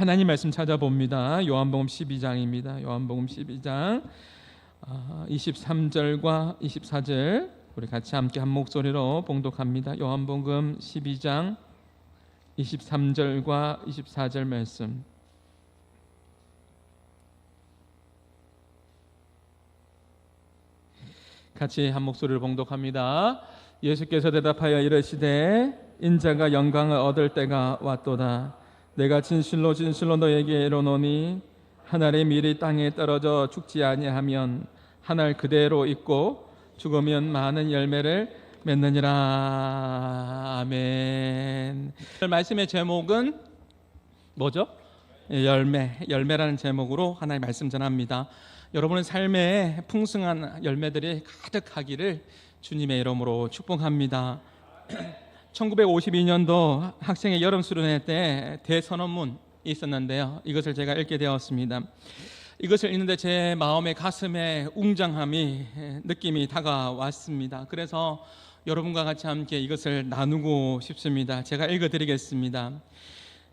하나님 말씀 찾아봅니다. 요한복음 12장입니다. 요한복음 12장 23절과 24절 우리 같이 함께 한 목소리로 봉독합니다. 요한복음 12장 23절과 24절 말씀. 같이 한 목소리를 봉독합니다. 예수께서 대답하여 이르시되 인자가 영광을 얻을 때가 왔도다. 내가 진실로 진실로 너에게 이르노니 한 알의 밀이 땅에 떨어져 죽지 아니하면 한 알 그대로 있고 죽으면 많은 열매를 맺느니라. 아멘. 말씀의 제목은 뭐죠? 열매라는 제목으로 하나의 말씀 전합니다. 여러분의 삶에 풍성한 열매들이 가득하기를 주님의 이름으로 축복합니다. 1952년도 학생의 여름 수련회 때 대선언문이 있었는데요. 이것을 제가 읽게 되었습니다. 이것을 읽는데 제 마음의 가슴에 웅장함이 느낌이 다가왔습니다. 그래서 여러분과 같이 함께 이것을 나누고 싶습니다. 제가 읽어드리겠습니다.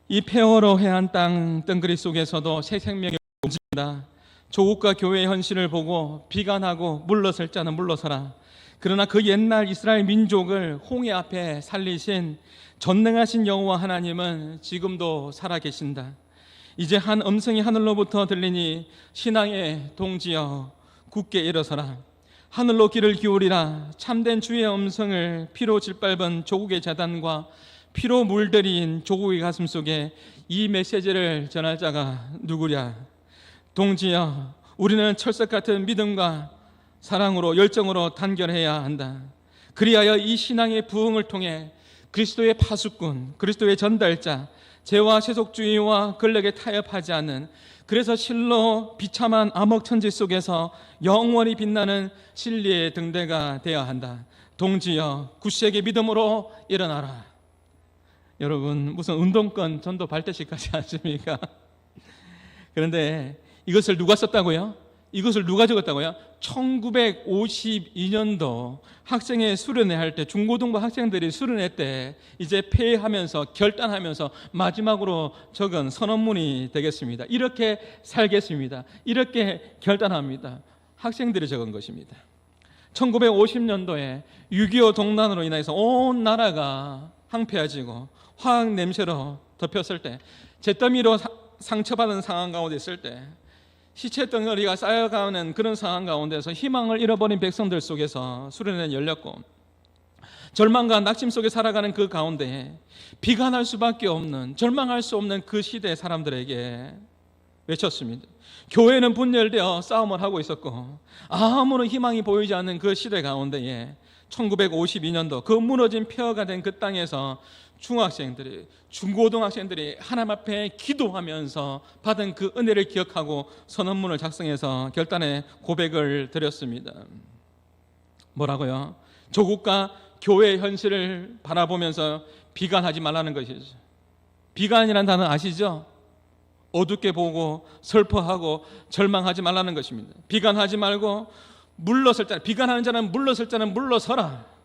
이 폐허로 해안 땅 뜬그리 속에서도 새 생명이 움직인다. 조국과 교회의 현실을 보고 비관하고 물러설 자는 물러서라. 그러나 그 옛날 이스라엘 민족을 홍해 앞에 살리신 전능하신 여호와 하나님은 지금도 살아계신다. 이제 한 음성이 하늘로부터 들리니 신앙의 동지여 굳게 일어서라. 하늘로 귀를 기울이라. 참된 주의 음성을 피로 짓밟은 조국의 재단과 피로 물들인 조국의 가슴 속에 이 메시지를 전할 자가 누구랴. 동지여, 우리는 철석 같은 믿음과 사랑으로 열정으로 단결해야 한다. 그리하여 이 신앙의 부흥을 통해 그리스도의 파수꾼, 그리스도의 전달자, 죄와 세속주의와 권력에 타협하지 않는, 그래서 실로 비참한 암흑천지 속에서 영원히 빛나는 진리의 등대가 되어야 한다. 동지여, 굳세게 믿음으로 일어나라. 여러분, 무슨 운동권 전도 발대식까지 하십니까? 그런데 이것을 누가 썼다고요? 이것을 누가 적었다고요? 1952년도 학생회 수련회 할 때, 중고등부 학생들이 수련회 때 이제 폐회하면서 결단하면서 마지막으로 적은 선언문이 되겠습니다. 이렇게 살겠습니다. 이렇게 결단합니다. 학생들이 적은 것입니다. 1950년도에 6.25 동란으로 인해서 온 나라가 황폐해지고 화학 냄새로 덮였을 때, 잿더미로 상처받은 상황 가운데 있을 때, 시체 덩어리가 쌓여가는 그런 상황 가운데서 희망을 잃어버린 백성들 속에서 수련회는 열렸고, 절망과 낙심 속에 살아가는 그 가운데 비관할 수밖에 없는, 절망할 수 없는 그 시대의 사람들에게 외쳤습니다. 교회는 분열되어 싸움을 하고 있었고 아무런 희망이 보이지 않는 그 시대 가운데에 1952년도 그 무너진 폐허가 된 그 땅에서 중학생들이, 중고등학생들이 하나님 앞에 기도하면서 받은 그 은혜를 기억하고 선언문을 작성해서 결단의 고백을 드렸습니다. 뭐라고요? 조국과 교회의 현실을 바라보면서 비관하지 말라는 것이죠. 비관이라는 단어 아시죠? 어둡게 보고 슬퍼하고 절망하지 말라는 것입니다. 비관하지 말고 물러설 자, 비관하는 자는 물러설 자는 물러서라.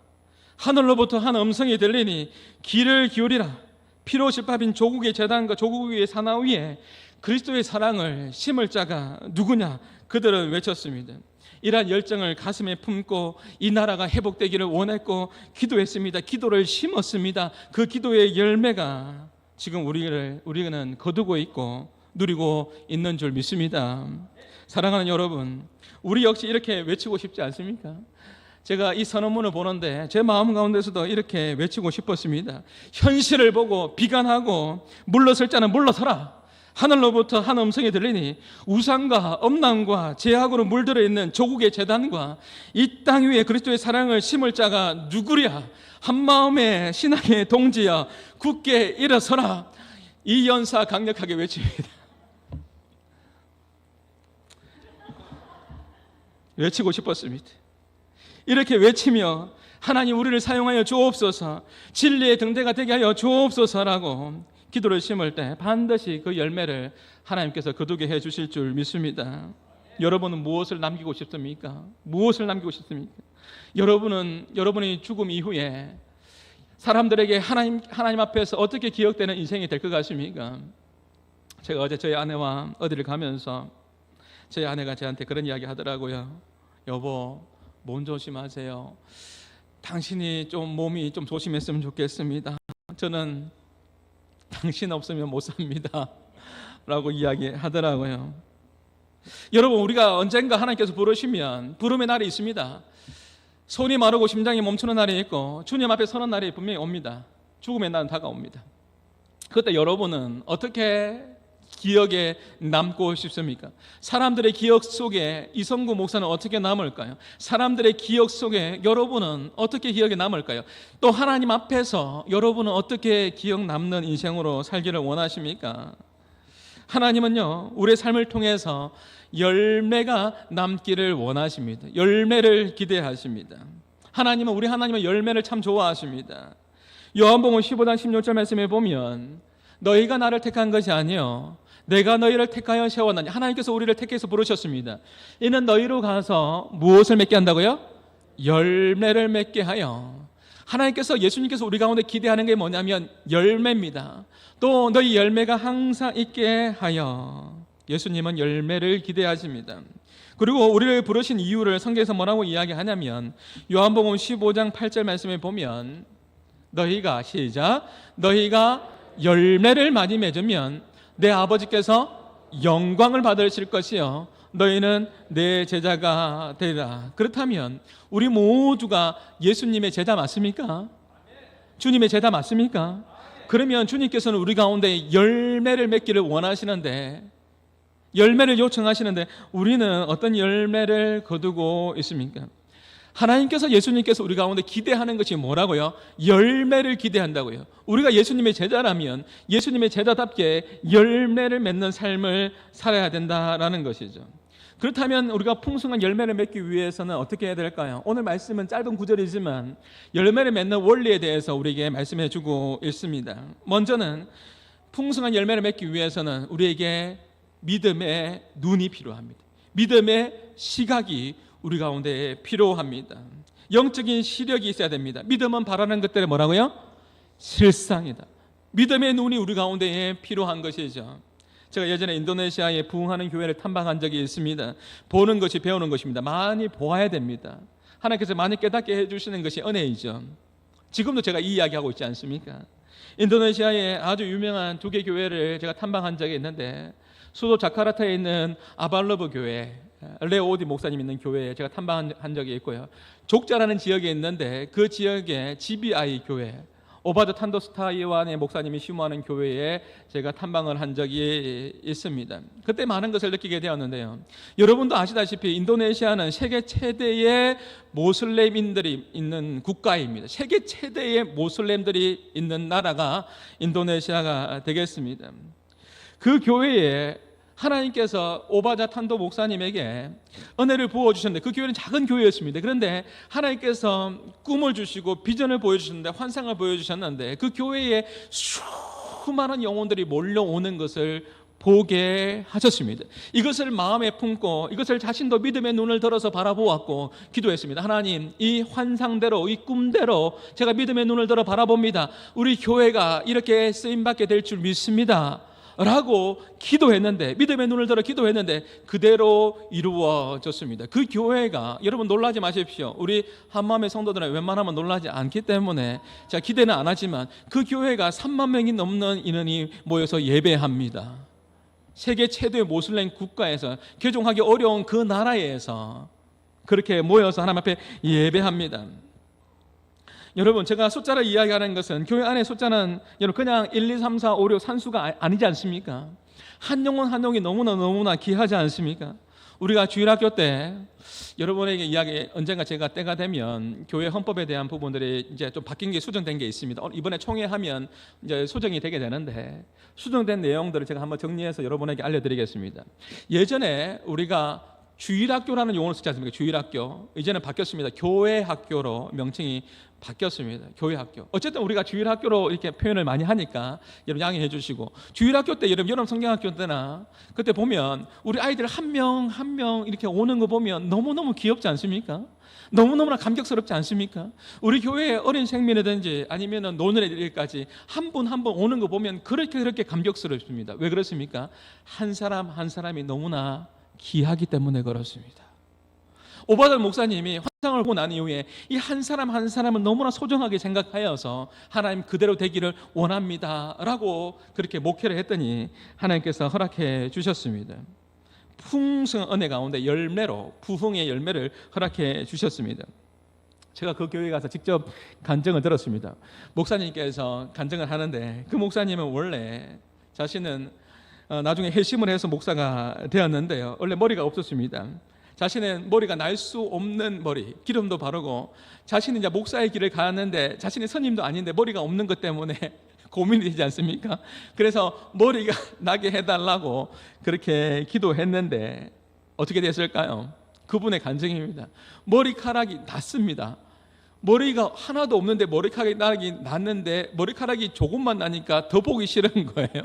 하늘로부터 한 음성이 들리니 귀를 기울이라. 피로 짓밟힌 조국의 재단과 조국의 사나 위에 그리스도의 사랑을 심을 자가 누구냐? 그들은 외쳤습니다. 이러한 열정을 가슴에 품고 이 나라가 회복되기를 원했고 기도했습니다. 기도를 심었습니다. 그 기도의 열매가 지금 우리는 거두고 있고 누리고 있는 줄 믿습니다. 사랑하는 여러분, 우리 역시 이렇게 외치고 싶지 않습니까? 제가 이 선언문을 보는데 제 마음 가운데서도 이렇게 외치고 싶었습니다. 현실을 보고 비관하고 물러설 자는 물러서라. 하늘로부터 한 음성이 들리니 우상과 엄랑과 죄악으로 물들어 있는 조국의 재단과 이 땅 위에 그리스도의 사랑을 심을 자가 누구랴. 한마음의 신앙의 동지여 굳게 일어서라. 이 연사 강력하게 외칩니다. 외치고 싶었습니다. 이렇게 외치며 하나님 우리를 사용하여 주옵소서, 진리의 등대가 되게 하여 주옵소서라고 기도를 심을 때 반드시 그 열매를 하나님께서 거두게 해 주실 줄 믿습니다. 여러분은 무엇을 남기고 싶습니까? 무엇을 남기고 싶습니까? 여러분이 죽음 이후에 사람들에게 하나님 앞에서 어떻게 기억되는 인생이 될 것 같습니까? 제가 어제 저희 아내와 어디를 가면서 저희 아내가 저한테 그런 이야기 하더라고요. 여보, 몸 조심하세요. 당신이 좀 몸이 좀 조심했으면 좋겠습니다. 저는 당신 없으면 못 삽니다 라고 이야기하더라고요. 여러분, 우리가 언젠가 하나님께서 부르시면 부름의 날이 있습니다. 손이 마르고 심장이 멈추는 날이 있고 주님 앞에 서는 날이 분명히 옵니다. 죽음의 날은 다가옵니다. 그때 여러분은 어떻게 기억에 남고 싶습니까? 사람들의 기억 속에 이성구 목사는 어떻게 남을까요? 사람들의 기억 속에 여러분은 어떻게 기억에 남을까요? 또 하나님 앞에서 여러분은 어떻게 기억 남는 인생으로 살기를 원하십니까? 하나님은요, 우리의 삶을 통해서 열매가 남기를 원하십니다. 열매를 기대하십니다. 우리 하나님은 열매를 참 좋아하십니다. 요한복음 15장 16절 말씀에 보면 너희가 나를 택한 것이 아니요 내가 너희를 택하여 세웠나니, 하나님께서 우리를 택해서 부르셨습니다. 이는 너희로 가서 무엇을 맺게 한다고요? 열매를 맺게 하여. 하나님께서, 예수님께서 우리 가운데 기대하는 게 뭐냐면 열매입니다. 또 너희 열매가 항상 있게 하여. 예수님은 열매를 기대하십니다. 그리고 우리를 부르신 이유를 성경에서 뭐라고 이야기하냐면 요한복음 15장 8절 말씀에 보면 시작, 너희가 열매를 많이 맺으면 내 아버지께서 영광을 받으실 것이요 너희는 내 제자가 되리라. 그렇다면 우리 모두가 예수님의 제자 맞습니까? 주님의 제자 맞습니까? 그러면 주님께서는 우리 가운데 열매를 맺기를 원하시는데, 열매를 요청하시는데 우리는 어떤 열매를 거두고 있습니까? 하나님께서, 예수님께서 우리 가운데 기대하는 것이 뭐라고요? 열매를 기대한다고요. 우리가 예수님의 제자라면 예수님의 제자답게 열매를 맺는 삶을 살아야 된다라는 것이죠. 그렇다면 우리가 풍성한 열매를 맺기 위해서는 어떻게 해야 될까요? 오늘 말씀은 짧은 구절이지만 열매를 맺는 원리에 대해서 우리에게 말씀해 주고 있습니다. 먼저는 풍성한 열매를 맺기 위해서는 우리에게 믿음의 눈이 필요합니다. 믿음의 시각이 우리 가운데 필요합니다. 영적인 시력이 있어야 됩니다. 믿음은 바라는 것들이 뭐라고요? 실상이다. 믿음의 눈이 우리 가운데에 필요한 것이죠. 제가 예전에 인도네시아에 부흥하는 교회를 탐방한 적이 있습니다. 보는 것이 배우는 것입니다. 많이 보아야 됩니다. 하나님께서 많이 깨닫게 해주시는 것이 은혜이죠. 지금도 제가 이 이야기하고 있지 않습니까? 인도네시아에 아주 유명한 2개 교회를 제가 탐방한 적이 있는데, 수도 자카르타에 있는 아발러브 교회, 레오디 목사님 있는 교회에 제가 탐방한 적이 있고요. 족자라는 지역에 있는데 그 지역에 GBI 교회, 오바드 탄도스타이완의 목사님이 심호하는 교회에 제가 탐방을 한 적이 있습니다. 그때 많은 것을 느끼게 되었는데요. 여러분도 아시다시피 인도네시아는 세계 최대의 모슬렘인들이 있는 국가입니다. 세계 최대의 모슬렘들이 있는 나라가 인도네시아가 되겠습니다. 그 교회에 하나님께서 오바자 탄도 목사님에게 은혜를 부어주셨는데, 그 교회는 작은 교회였습니다. 그런데 하나님께서 꿈을 주시고 비전을 보여주셨는데, 환상을 보여주셨는데, 그 교회에 수많은 영혼들이 몰려오는 것을 보게 하셨습니다. 이것을 마음에 품고 이것을 자신도 믿음의 눈을 들어서 바라보았고 기도했습니다. 하나님, 이 환상대로, 이 꿈대로 제가 믿음의 눈을 들어 바라봅니다. 우리 교회가 이렇게 쓰임받게 될 줄 믿습니다 라고 기도했는데, 믿음의 눈을 들어 기도했는데 그대로 이루어졌습니다. 그 교회가, 여러분 놀라지 마십시오. 우리 한마음의 성도들은 웬만하면 놀라지 않기 때문에 제가 기대는 안 하지만 그 교회가 3만 명이 넘는 인원이 모여서 예배합니다. 세계 최대의 모슬렘 국가에서, 개종하기 어려운 그 나라에서 그렇게 모여서 하나님 앞에 예배합니다. 여러분, 제가 숫자를 이야기하는 것은, 교회 안에 숫자는 여러분 그냥 1, 2, 3, 4, 5, 6 산수가 아니지 않습니까? 한 영혼 한 영혼이 너무나 귀하지 않습니까? 우리가 주일학교 때 여러분에게 이야기, 언젠가 제가 때가 되면 교회 헌법에 대한 부분들이 이제 좀 바뀐 게, 수정된 게 있습니다. 이번에 총회하면 이제 수정이 되게 되는데, 수정된 내용들을 제가 한번 정리해서 여러분에게 알려드리겠습니다. 예전에 우리가 주일학교라는 용어를 쓰지 않습니까? 주일학교. 이제는 바뀌었습니다. 교회학교로 명칭이 바뀌었습니다. 교회학교. 어쨌든 우리가 주일학교로 이렇게 표현을 많이 하니까 여러분 양해해 주시고, 주일학교 때 여러분 성경학교 때나 그때 보면 우리 아이들 한 명 한 명 이렇게 오는 거 보면 너무너무 귀엽지 않습니까? 너무너무나 감격스럽지 않습니까? 우리 교회에 어린 생명이든지 아니면 노는 애들까지 한 분 한 분 오는 거 보면 그렇게 감격스럽습니다. 왜 그렇습니까? 한 사람 한 사람이 너무나 귀하기 때문에 그렇습니다. 오바달 목사님이 환상을 보고 난 이후에 이 한 사람 한 사람을 너무나 소중하게 생각하여서 하나님 그대로 되기를 원합니다 라고 그렇게 목회를 했더니 하나님께서 허락해 주셨습니다. 풍성한 은혜 가운데 열매로 부흥의 열매를 허락해 주셨습니다. 제가 그 교회에 가서 직접 간증을 들었습니다. 목사님께서 간증을 하는데 그 목사님은 원래 자신은 나중에 회심을 해서 목사가 되었는데요, 원래 머리가 없었습니다. 자신은 머리가 날 수 없는 머리, 기름도 바르고 자신은 이제 목사의 길을 가는데 자신이 선임도 아닌데 머리가 없는 것 때문에 고민이 되지 않습니까? 그래서 머리가 나게 해달라고 그렇게 기도했는데 어떻게 됐을까요? 그분의 간증입니다. 머리카락이 났습니다. 머리가 하나도 없는데 머리카락이 났는데 머리카락이 조금만 나니까 더 보기 싫은 거예요.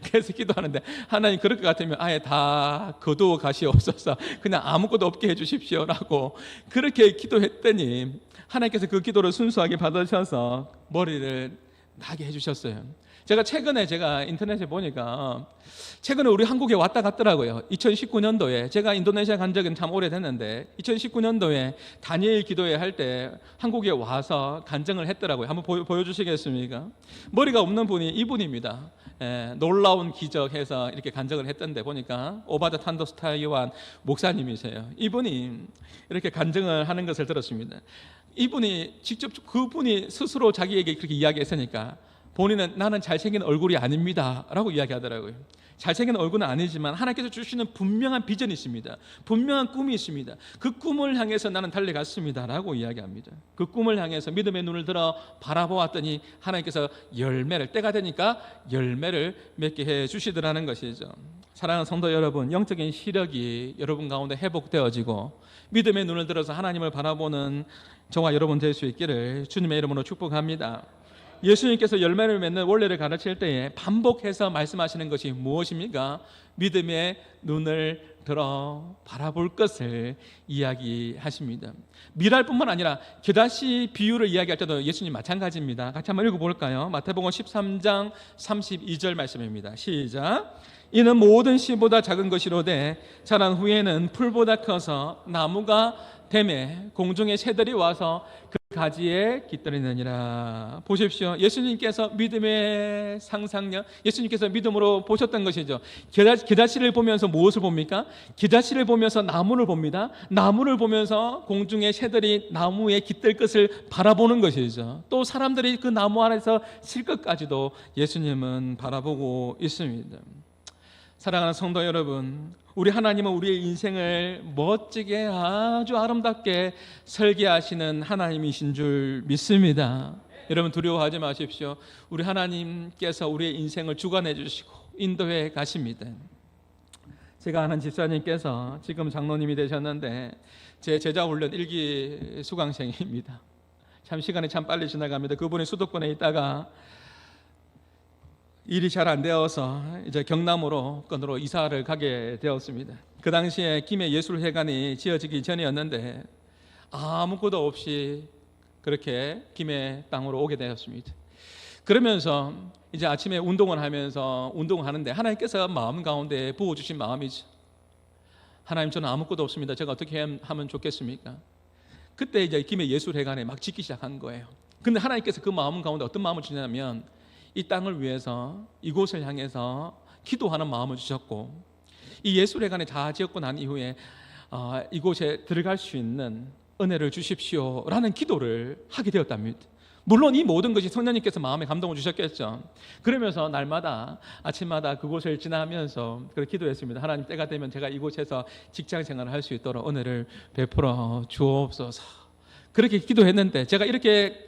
그래서 기도하는데 하나님 그럴 것 같으면 아예 다 거두어 가시옵소서, 그냥 아무것도 없게 해주십시오라고 그렇게 기도했더니 하나님께서 그 기도를 순수하게 받으셔서 머리를 나게 해주셨어요. 최근에 인터넷에 보니까 최근에 우리 한국에 왔다 갔더라고요. 2019년도에 제가 인도네시아 간 적은 참 오래됐는데 2019년도에 다니엘 기도회 할 때 한국에 와서 간증을 했더라고요. 한번 보여주시겠습니까? 머리가 없는 분이 이분입니다. 놀라운 기적해서 이렇게 간증을 했던데 보니까 오바다 탄도스타이완 목사님이세요. 이분이 이렇게 간증을 하는 것을 들었습니다. 이분이 직접 그분이 스스로 자기에게 그렇게 이야기했으니까 본인은 나는 잘생긴 얼굴이 아닙니다 라고 이야기하더라고요. 잘생긴 얼굴은 아니지만 하나님께서 주시는 분명한 비전이 있습니다. 분명한 꿈이 있습니다. 그 꿈을 향해서 나는 달려갔습니다 라고 이야기합니다. 그 꿈을 향해서 믿음의 눈을 들어 바라보았더니 하나님께서 때가 되니까 열매를 맺게 해주시더라는 것이죠. 사랑하는 성도 여러분, 영적인 시력이 여러분 가운데 회복되어지고 믿음의 눈을 들어서 하나님을 바라보는 저와 여러분 될 수 있기를 주님의 이름으로 축복합니다. 예수님께서 열매를 맺는 원리를 가르칠 때에 반복해서 말씀하시는 것이 무엇입니까? 믿음의 눈을 들어 바라볼 것을 이야기하십니다. 미랄뿐만 아니라 겨다시 비유를 이야기할 때도 예수님 마찬가지입니다. 같이 한번 읽어볼까요? 마태복음 13장 32절 말씀입니다. 시작. 이는 모든 씨보다 작은 것이로되 자란 후에는 풀보다 커서 나무가 됨에 공중의 새들이 와서 그 가지에 깃들이느니라. 보십시오. 예수님께서 믿음의 상상력, 예수님께서 믿음으로 보셨던 것이죠. 겨자씨를 보면서 무엇을 봅니까? 겨자씨를 보면서 나무를 봅니다. 나무를 보면서 공중의 새들이 나무에 깃들 것을 바라보는 것이죠. 또 사람들이 그 나무 안에서 쉴 것까지도 예수님은 바라보고 있습니다. 사랑하는 성도 여러분, 우리 하나님은 우리의 인생을 멋지게 아주 아름답게 설계하시는 하나님이신 줄 믿습니다. 여러분 두려워하지 마십시오. 우리 하나님께서 우리의 인생을 주관해 주시고 인도해 가십니다. 제가 아는 집사님께서 지금 장로님이 되셨는데 제 제자 훈련 1기 수강생입니다. 참 시간이 참 빨리 지나갑니다. 그분이 수도권에 있다가 일이 잘 안 되어서 이제 경남으로 건으로 이사를 가게 되었습니다. 그 당시에 김해 예술회관이 지어지기 전이었는데 아무것도 없이 그렇게 김해 땅으로 오게 되었습니다. 그러면서 이제 아침에 운동을 하는데 하나님께서 마음 가운데 부어주신 마음이죠. 하나님, 저는 아무것도 없습니다. 제가 어떻게 하면 좋겠습니까? 그때 이제 김해 예술회관에 막 짓기 시작한 거예요. 근데 하나님께서 그 마음 가운데 어떤 마음을 주냐면 이 땅을 위해서 이곳을 향해서 기도하는 마음을 주셨고, 이 예술회관에 다 지었고 난 이후에 이곳에 들어갈 수 있는 은혜를 주십시오라는 기도를 하게 되었답니다. 물론 이 모든 것이 성령님께서 마음에 감동을 주셨겠죠. 그러면서 날마다 아침마다 그곳을 지나면서 그렇게 기도했습니다. 하나님, 때가 되면 제가 이곳에서 직장 생활을 할 수 있도록 은혜를 베풀어 주옵소서. 그렇게 기도했는데 제가 이렇게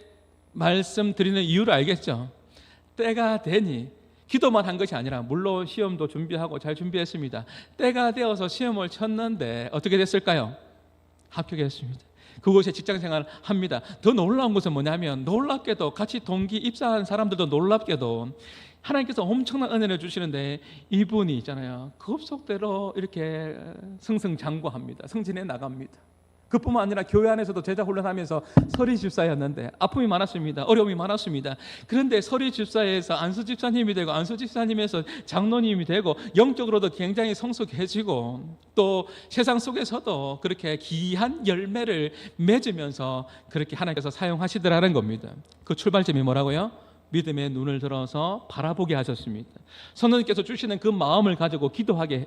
말씀드리는 이유를 알겠죠. 때가 되니 기도만 한 것이 아니라 물론 시험도 준비하고 잘 준비했습니다. 때가 되어서 시험을 쳤는데 어떻게 됐을까요? 합격했습니다. 그곳에 직장생활을 합니다. 더 놀라운 것은 뭐냐면 놀랍게도 같이 동기 입사한 사람들도 놀랍게도 하나님께서 엄청난 은혜를 주시는데 이분이 있잖아요. 급속대로 이렇게 승승장구합니다. 승진해 나갑니다. 그뿐만 아니라 교회 안에서도 제자 훈련하면서 서리 집사였는데 아픔이 많았습니다. 어려움이 많았습니다. 그런데 서리 집사에서 안수 집사님이 되고 안수 집사님에서 장로님이 되고 영적으로도 굉장히 성숙해지고 또 세상 속에서도 그렇게 귀한 열매를 맺으면서 그렇게 하나님께서 사용하시더라는 겁니다. 그 출발점이 뭐라고요? 믿음의 눈을 들어서 바라보게 하셨습니다. 성령님께서 주시는 그 마음을 가지고 기도하게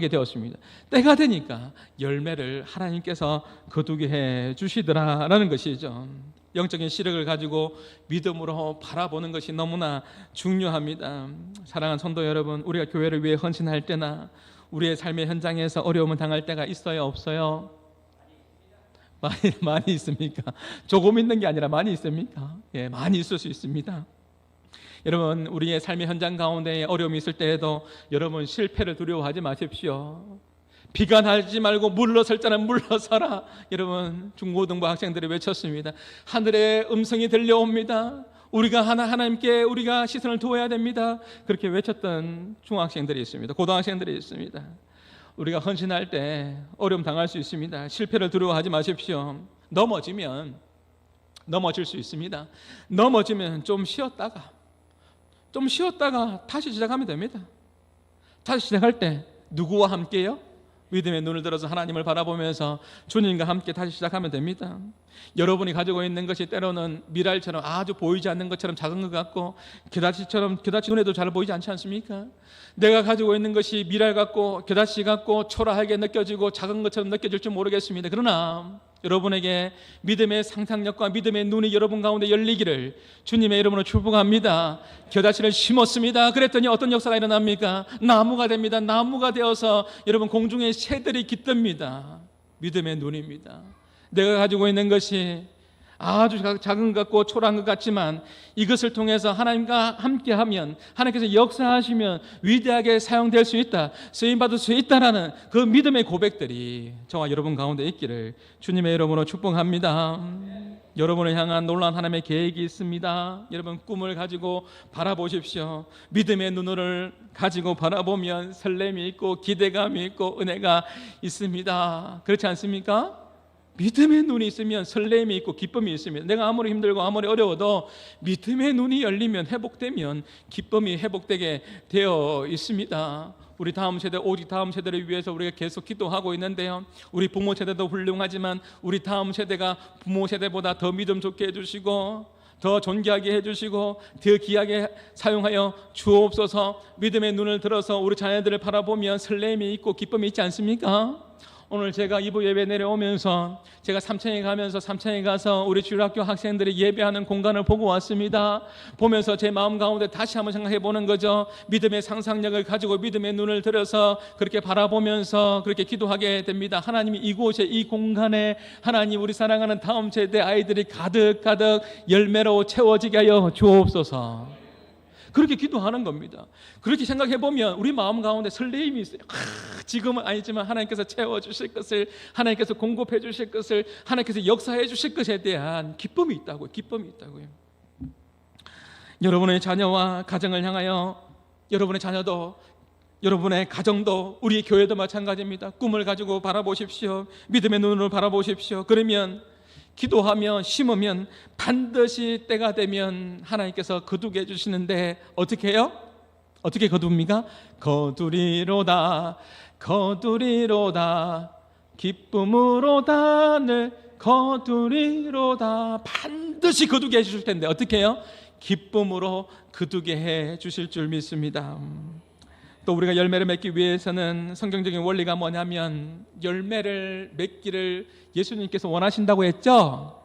되었습니다. 때가 되니까 열매를 하나님께서 거두게 해 주시더라라는 것이죠. 영적인 시력을 가지고 믿음으로 바라보는 것이 너무나 중요합니다. 사랑하는 성도 여러분, 우리가 교회를 위해 헌신할 때나 우리의 삶의 현장에서 어려움을 당할 때가 있어요, 없어요? 많이 있습니까? 조금 있는 게 아니라 많이 있습니까? 예, 많이 있을 수 있습니다. 여러분, 우리의 삶의 현장 가운데 어려움이 있을 때에도 여러분 실패를 두려워하지 마십시오. 비관하지 말고 물러설 자는 물러서라. 여러분, 중고등부 학생들이 외쳤습니다. 하늘의 음성이 들려옵니다. 우리가 하나님께 우리가 시선을 두어야 됩니다. 그렇게 외쳤던 중학생들이 있습니다. 고등학생들이 있습니다. 우리가 헌신할 때 어려움 당할 수 있습니다. 실패를 두려워하지 마십시오. 넘어질 수 있습니다. 넘어지면 좀 쉬었다가 다시 시작하면 됩니다. 다시 시작할 때 누구와 함께요? 믿음의 눈을 들어서 하나님을 바라보면서 주님과 함께 다시 시작하면 됩니다. 여러분이 가지고 있는 것이 때로는 미랄처럼 아주 보이지 않는 것처럼 작은 것 같고 겨다치 눈에도 잘 보이지 않지 않습니까? 내가 가지고 있는 것이 미랄 같고 겨다치 같고 초라하게 느껴지고 작은 것처럼 느껴질지 모르겠습니다. 그러나 여러분에게 믿음의 상상력과 믿음의 눈이 여러분 가운데 열리기를 주님의 이름으로 축복합니다. 겨다치를 심었습니다. 그랬더니 어떤 역사가 일어납니까? 나무가 됩니다. 나무가 되어서 여러분 공중에 새들이 깃듭니다. 믿음의 눈입니다. 내가 가지고 있는 것이 아주 작은 것 같고 초라한 것 같지만 이것을 통해서 하나님과 함께하면 하나님께서 역사하시면 위대하게 사용될 수 있다, 쓰임받을 수 있다라는 그 믿음의 고백들이 저와 여러분 가운데 있기를 주님의 이름으로 축복합니다. 여러분을 향한 놀라운 하나님의 계획이 있습니다. 여러분 꿈을 가지고 바라보십시오. 믿음의 눈을 가지고 바라보면 설렘이 있고 기대감이 있고 은혜가 있습니다. 그렇지 않습니까? 믿음의 눈이 있으면 설렘이 있고 기쁨이 있습니다. 내가 아무리 힘들고 아무리 어려워도 믿음의 눈이 열리면 회복되면 기쁨이 회복되게 되어 있습니다. 우리 다음 세대, 오직 다음 세대를 위해서 우리가 계속 기도하고 있는데요. 우리 부모 세대도 훌륭하지만 우리 다음 세대가 부모 세대보다 더 믿음 좋게 해주시고 더 존귀하게 해주시고 더 귀하게 사용하여 주옵소서. 믿음의 눈을 들어서 우리 자녀들을 바라보면 설렘이 있고 기쁨이 있지 않습니까? 오늘 제가 2부 예배 내려오면서 제가 삼청에 가서 우리 주일학교 학생들이 예배하는 공간을 보고 왔습니다. 보면서 제 마음 가운데 다시 한번 생각해 보는 거죠. 믿음의 상상력을 가지고 믿음의 눈을 들어서 그렇게 바라보면서 그렇게 기도하게 됩니다. 하나님이 이곳에 이 공간에 하나님 우리 사랑하는 다음 세대 아이들이 가득가득 열매로 채워지게 하여 주옵소서. 그렇게 기도하는 겁니다. 그렇게 생각해 보면 우리 마음 가운데 설레임이 있어요. 지금은 아니지만 하나님께서 채워주실 것을, 하나님께서 공급해 주실 것을, 하나님께서 역사해 주실 것에 대한 기쁨이 있다고요. 여러분의 자녀와 가정을 향하여 여러분의 자녀도 여러분의 가정도 우리 교회도 마찬가지입니다. 꿈을 가지고 바라보십시오. 믿음의 눈으로 바라보십시오. 그러면 기도하며 심으면 반드시 때가 되면 하나님께서 거두게 해주시는데 어떻게 해요? 어떻게 거둡니까? 거두리로다 기쁨으로다 늘 거두리로다. 반드시 거두게 해주실 텐데 어떻게 해요? 기쁨으로 거두게 해주실 줄 믿습니다. 또 우리가 열매를 맺기 위해서는 성경적인 원리가 뭐냐면 열매를 맺기를 예수님께서 원하신다고 했죠.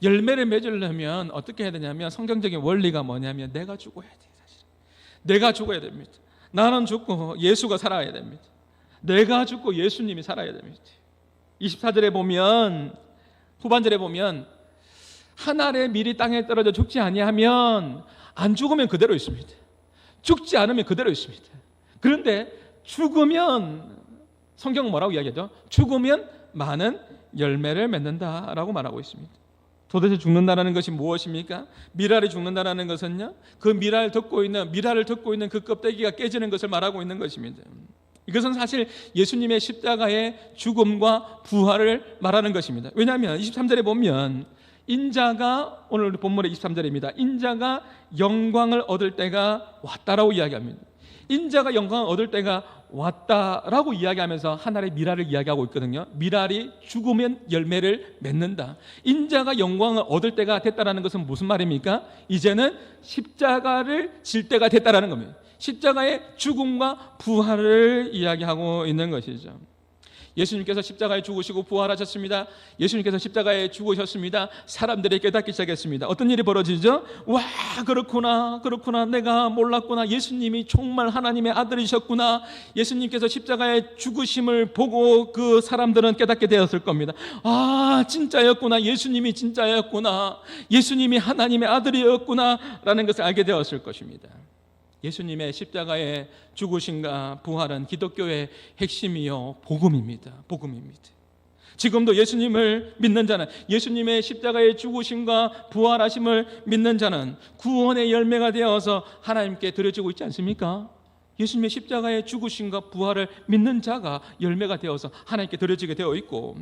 열매를 맺으려면 어떻게 해야 되냐면 성경적인 원리가 뭐냐면 내가 죽어야 돼. 사실 내가 죽어야 됩니다. 나는 죽고 예수가 살아야 됩니다. 내가 죽고 예수님이 살아야 됩니다. 24절에 보면 후반절에 보면 한 알의 밀이 땅에 떨어져 죽지 아니하면 안 죽으면 그대로 있습니다. 죽지 않으면 그대로 있습니다. 그런데 죽으면 성경은 뭐라고 이야기하죠? 죽으면 많은 열매를 맺는다라고 말하고 있습니다. 도대체 죽는다라는 것이 무엇입니까? 미랄이 죽는다라는 것은요, 그 미랄을 덮고 있는 그 껍데기가 깨지는 것을 말하고 있는 것입니다. 이것은 사실 예수님의 십자가의 죽음과 부활을 말하는 것입니다. 왜냐하면 23절에 보면 인자가, 오늘 본문의 23절입니다. 인자가 영광을 얻을 때가 왔다라고 이야기합니다. 인자가 영광을 얻을 때가 왔다라고 이야기하면서 하나의 미랄을 이야기하고 있거든요. 미랄이 죽으면 열매를 맺는다. 인자가 영광을 얻을 때가 됐다라는 것은 무슨 말입니까? 이제는 십자가를 질 때가 됐다라는 겁니다. 십자가의 죽음과 부활을 이야기하고 있는 것이죠. 예수님께서 십자가에 죽으시고 부활하셨습니다. 예수님께서 십자가에 죽으셨습니다. 사람들이 깨닫기 시작했습니다. 어떤 일이 벌어지죠? 와, 그렇구나, 내가 몰랐구나. 예수님이 정말 하나님의 아들이셨구나. 예수님께서 십자가에 죽으심을 보고 그 사람들은 깨닫게 되었을 겁니다. 아, 진짜였구나. 예수님이 진짜였구나. 예수님이 하나님의 아들이었구나 라는 것을 알게 되었을 것입니다. 예수님의 십자가의 죽으심과 부활은 기독교의 핵심이요 복음입니다. 지금도 예수님을 믿는 자는, 예수님의 십자가의 죽으심과 부활하심을 믿는 자는 구원의 열매가 되어서 하나님께 드려지고 있지 않습니까? 예수님의 십자가의 죽으심과 부활을 믿는 자가 열매가 되어서 하나님께 드려지게 되어 있고,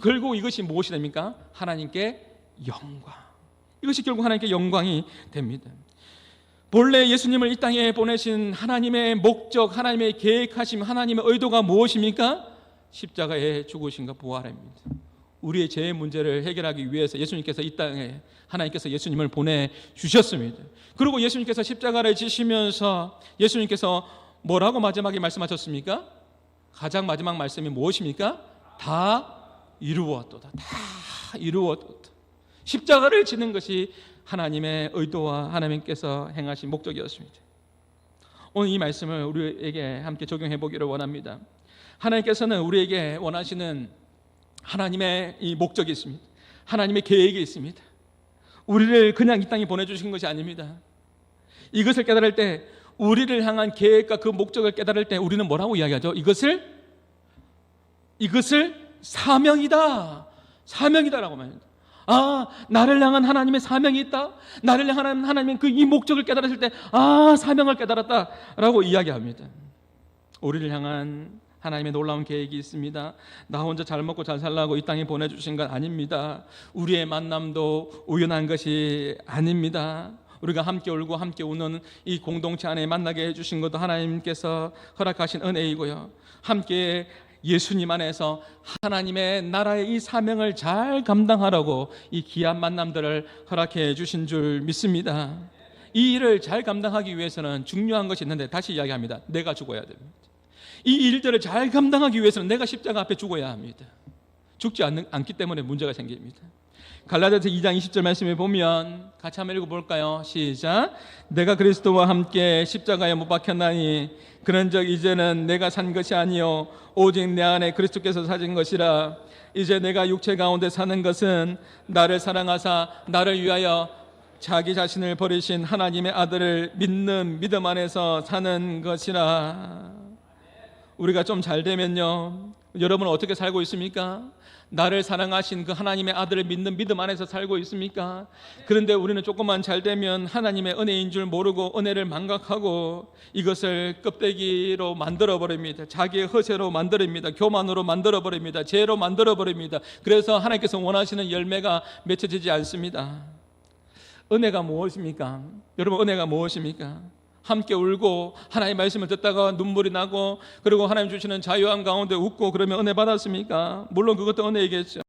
결국 이것이 무엇이 됩니까? 하나님께 영광. 이것이 결국 하나님께 영광이 됩니다. 본래 예수님을 이 땅에 보내신 하나님의 목적, 하나님의 계획하심, 하나님의 의도가 무엇입니까? 십자가의 죽으심과 부활입니다. 우리의 죄의 문제를 해결하기 위해서 예수님께서 이 땅에, 하나님께서 예수님을 보내주셨습니다. 그리고 예수님께서 십자가를 지시면서 예수님께서 뭐라고 마지막에 말씀하셨습니까? 가장 마지막 말씀이 무엇입니까? 다 이루었도다. 다 이루었도다. 십자가를 지는 것이 하나님의 의도와 하나님께서 행하신 목적이었습니다. 오늘 이 말씀을 우리에게 함께 적용해 보기를 원합니다. 하나님께서는 우리에게 원하시는 하나님의 이 목적이 있습니다. 하나님의 계획이 있습니다. 우리를 그냥 이 땅에 보내주신 것이 아닙니다. 이것을 깨달을 때, 우리를 향한 계획과 그 목적을 깨달을 때 우리는 뭐라고 이야기하죠? 이것을 사명이다라고 말합니다. 아, 나를 향한 하나님의 사명이 있다. 나를 향한 하나님의 그 이 목적을 깨달았을 때, 아, 사명을 깨달았다라고 이야기합니다. 우리를 향한 하나님의 놀라운 계획이 있습니다. 나 혼자 잘 먹고 잘 살라고 이 땅에 보내주신 건 아닙니다. 우리의 만남도 우연한 것이 아닙니다. 우리가 함께 울고 함께 우는 이 공동체 안에 만나게 해주신 것도 하나님께서 허락하신 은혜이고요. 함께 예수님 안에서 하나님의 나라의 이 사명을 잘 감당하라고 이 귀한 만남들을 허락해 주신 줄 믿습니다. 이 일을 잘 감당하기 위해서는 중요한 것이 있는데, 다시 이야기합니다. 내가 죽어야 됩니다. 이 일들을 잘 감당하기 위해서는 내가 십자가 앞에 죽어야 합니다. 죽지 않기 때문에 문제가 생깁니다. 갈라디아서 2장 20절 말씀에 보면 같이 한번 읽어볼까요? 시작. 내가 그리스도와 함께 십자가에 못 박혔나니 그런즉 이제는 내가 산 것이 아니요 오직 내 안에 그리스도께서 사신 것이라. 이제 내가 육체 가운데 사는 것은 나를 사랑하사 나를 위하여 자기 자신을 버리신 하나님의 아들을 믿는 믿음 안에서 사는 것이라. 우리가 좀 잘 되면요, 여러분 어떻게 살고 있습니까? 나를 사랑하신 그 하나님의 아들을 믿는 믿음 안에서 살고 있습니까? 그런데 우리는 조금만 잘 되면 하나님의 은혜인 줄 모르고 은혜를 망각하고 이것을 껍데기로 만들어버립니다. 자기의 허세로 만들어버립니다. 교만으로 만들어버립니다. 죄로 만들어버립니다. 그래서 하나님께서 원하시는 열매가 맺혀지지 않습니다. 은혜가 무엇입니까? 여러분, 은혜가 무엇입니까? 함께 울고 하나님의 말씀을 듣다가 눈물이 나고, 그리고 하나님 주시는 자유함 가운데 웃고, 그러면 은혜 받았습니까? 물론 그것도 은혜이겠죠.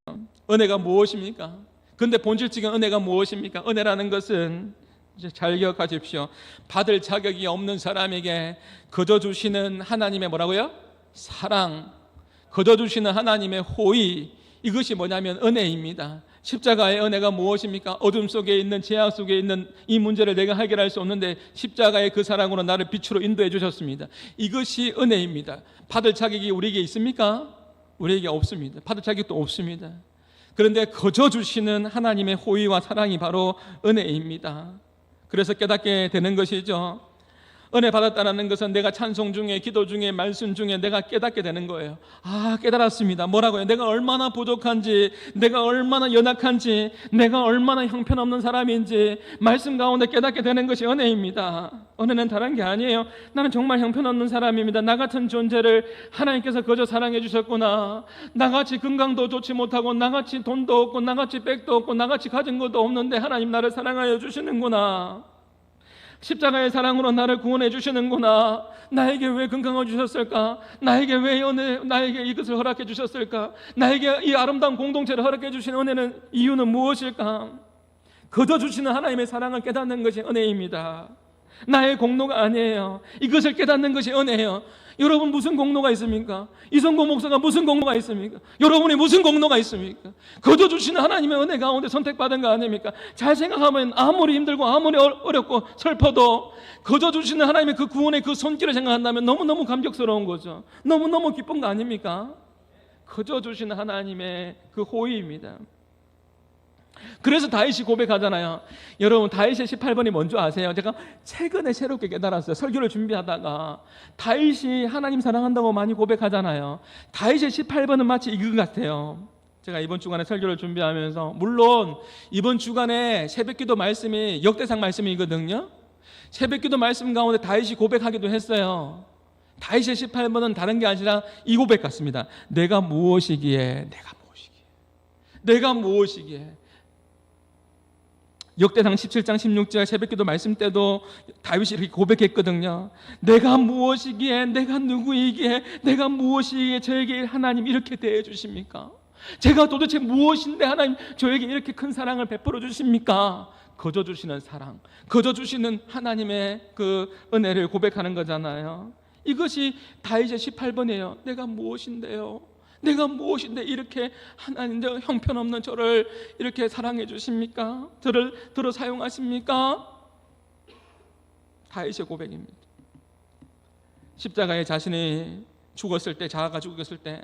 은혜가 무엇입니까? 근데 본질적인 은혜가 무엇입니까? 은혜라는 것은 이제 잘 기억하십시오. 받을 자격이 없는 사람에게 거저 주시는 하나님의 뭐라고요? 사랑, 거저 주시는 하나님의 호의, 이것이 뭐냐면 은혜입니다. 십자가의 은혜가 무엇입니까? 어둠 속에 있는, 죄악 속에 있는 이 문제를 내가 해결할 수 없는데 십자가의 그 사랑으로 나를 빛으로 인도해 주셨습니다. 이것이 은혜입니다. 받을 자격이 우리에게 있습니까? 우리에게 없습니다. 받을 자격도 없습니다. 그런데 거저 주시는 하나님의 호의와 사랑이 바로 은혜입니다. 그래서 깨닫게 되는 것이죠. 은혜 받았다는 것은 내가 찬송 중에, 기도 중에, 말씀 중에 내가 깨닫게 되는 거예요. 아, 깨달았습니다. 뭐라고요? 내가 얼마나 부족한지, 내가 얼마나 연약한지, 내가 얼마나 형편없는 사람인지 말씀 가운데 깨닫게 되는 것이 은혜입니다. 은혜는 다른 게 아니에요. 나는 정말 형편없는 사람입니다. 나 같은 존재를 하나님께서 그저 사랑해 주셨구나. 나같이 건강도 좋지 못하고, 나같이 돈도 없고, 나같이 백도 없고, 나같이 가진 것도 없는데 하나님 나를 사랑하여 주시는구나. 십자가의 사랑으로 나를 구원해 주시는구나. 나에게 왜 건강을 주셨을까? 나에게 왜 나에게 이것을 허락해 주셨을까? 나에게 이 아름다운 공동체를 허락해 주신 은혜는 이유는 무엇일까? 거저 주시는 하나님의 사랑을 깨닫는 것이 은혜입니다. 나의 공로가 아니에요. 이것을 깨닫는 것이 은혜예요. 여러분 무슨 공로가 있습니까? 이성고 목사가 무슨 공로가 있습니까? 여러분이 무슨 공로가 있습니까? 거저 주시는 하나님의 은혜 가운데 선택받은 거 아닙니까? 잘 생각하면 아무리 힘들고 아무리 어렵고 슬퍼도 거저 주시는 하나님의 그 구원의 그 손길을 생각한다면 너무너무 감격스러운 거죠. 너무너무 기쁜 거 아닙니까? 거저 주시는 하나님의 그 호의입니다. 그래서 다윗이 고백하잖아요. 여러분 다윗의 18번이 뭔지 아세요? 제가 최근에 새롭게 깨달았어요. 설교를 준비하다가 다윗이 하나님 사랑한다고 많이 고백하잖아요. 다윗의 18번은 마치 이거 같아요. 제가 이번 주간에 설교를 준비하면서, 물론 이번 주간에 새벽기도 말씀이 역대상 말씀이거든요. 새벽기도 말씀 가운데 다윗이 고백하기도 했어요. 다윗의 18번은 다른 게 아니라 이 고백 같습니다. 내가 무엇이기에, 내가 무엇이기에. 역대상 17장 16절 새벽기도 말씀 때도 다윗이 이렇게 고백했거든요. 내가 무엇이기에, 내가 누구이기에, 내가 무엇이기에 저에게 하나님 이렇게 대해 주십니까? 제가 도대체 무엇인데 하나님 저에게 이렇게 큰 사랑을 베풀어 주십니까? 거저 주시는 사랑, 거저 주시는 하나님의 그 은혜를 고백하는 거잖아요. 이것이 다윗의 18번이에요. 내가 무엇인데요? 내가 무엇인데 이렇게 하나님 형편없는 저를 이렇게 사랑해 주십니까? 저를 들어 사용하십니까? 다윗의 고백입니다. 십자가에 자신이 죽었을 때, 자아가 죽었을 때,